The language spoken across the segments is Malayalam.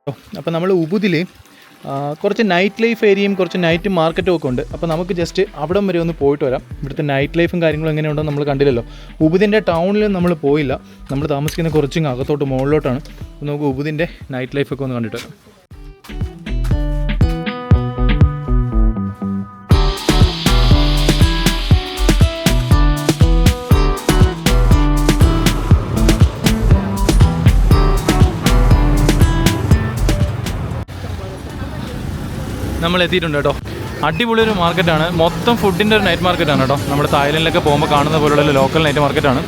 അപ്പോൾ നമ്മൾ ഉബുദിൽ കുറച്ച് നൈറ്റ് ലൈഫ് ഏരിയയും കുറച്ച് നൈറ്റ് മാർക്കറ്റും ഒക്കെ ഉണ്ട്. അപ്പോൾ നമുക്ക് ജസ്റ്റ് അവിടം വരെ ഒന്ന് പോയിട്ട് വരാം. ഇവിടുത്തെ നൈറ്റ് ലൈഫും കാര്യങ്ങളും എങ്ങനെയുണ്ടെന്ന് നമ്മൾ കണ്ടില്ലല്ലോ. ഉബുദിൻ്റെ ടൗണിൽ നമ്മൾ പോയില്ല, നമ്മൾ താമസിക്കുന്ന കുറച്ചും അകത്തോട്ട് മുകളിലോട്ടാണ്. അപ്പോൾ നമുക്ക് ഉബുദിൻ്റെ നൈറ്റ് ലൈഫൊക്കെ ഒന്ന് കണ്ടിട്ട് വരാം. നമ്മൾ എത്തിയിട്ടുണ്ട് കേട്ടോ. അടിപൊളി ഒരു മാർക്കറ്റാണ്, മൊത്തം ഫുഡിൻ്റെ ഒരു നൈറ്റ് മാർക്കറ്റാണ് കേട്ടോ. നമ്മുടെ തായ്ലൻഡിലൊക്കെ പോകുമ്പോൾ കാണുന്ന പോലുള്ള ലോക്കൽ നൈറ്റ് മാർക്കറ്റാണ്.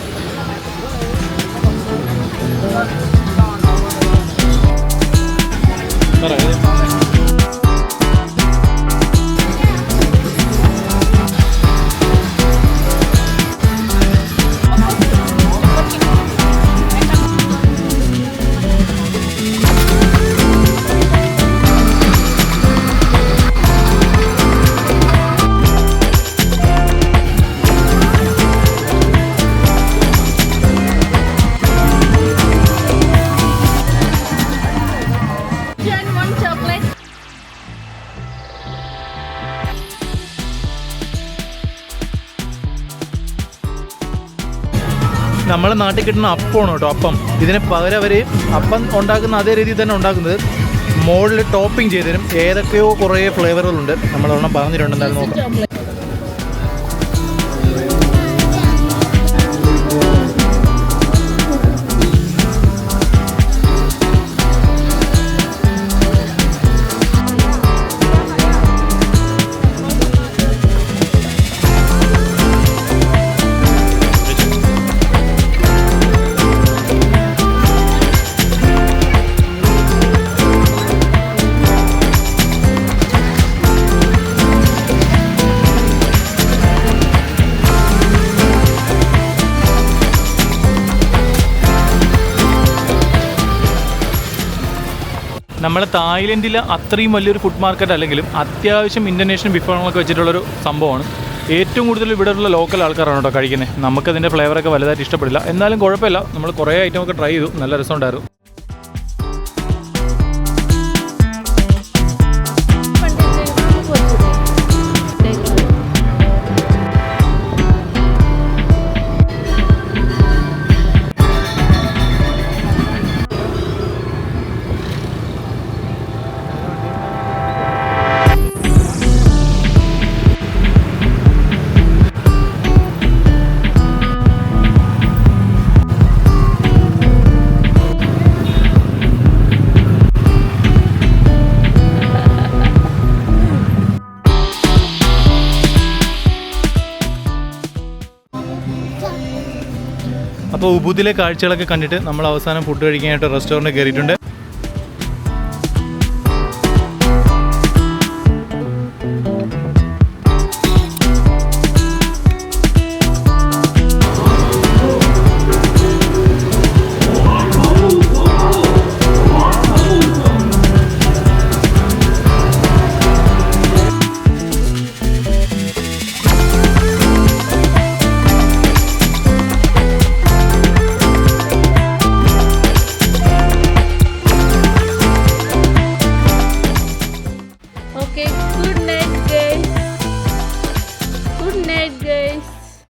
നമ്മളെ നാട്ടിൽ കിട്ടുന്ന അപ്പമാണ് കേട്ടോ, അപ്പം. ഇതിന് പകരം അവർ അപ്പം ഉണ്ടാക്കുന്ന അതേ രീതിയിൽ തന്നെ ഉണ്ടാക്കുന്നത്. മുകളിൽ ടോപ്പിംഗ് ചെയ്ത് തരും. ഏതൊക്കെയോ കുറേ ഫ്ലേവറുകളുണ്ട്, നമ്മളൊരെണ്ണം പറഞ്ഞിട്ടുണ്ട്, എന്തായാലും നോക്കാം. നമ്മൾ തായ്ലൻഡിൽ അത്രയും വലിയൊരു ഫുഡ് മാർക്കറ്റ് അല്ലെങ്കിലും അത്യാവശ്യം ഇൻ്റർനാഷണൽ വിഭവങ്ങളൊക്കെ വെച്ചിട്ടുള്ളൊരു സംഭവമാണ്. ഏറ്റവും കൂടുതൽ ഇവിടെയുള്ള ലോക്കൽ ആൾക്കാരാണ് കേട്ടോ കഴിക്കുന്നത്. നമുക്കതിൻ്റെ ഫ്ലേവറൊക്കെ വലുതായിട്ട് ഇഷ്ടപ്പെടില്ല, എന്നാലും കുഴപ്പമില്ല. നമ്മൾ കുറേ ഐറ്റമൊക്കെ ട്രൈ ചെയ്തു, നല്ല രസമുണ്ടായിരുന്നു. അപ്പോൾ ഉബുദിലെ കാഴ്ചകളൊക്കെ കണ്ടിട്ട് നമ്മൾ അവസാനം ഫുഡ് കഴിക്കാനായിട്ട് റെസ്റ്റോറൻറ്റ് കയറിയിട്ടുണ്ട്.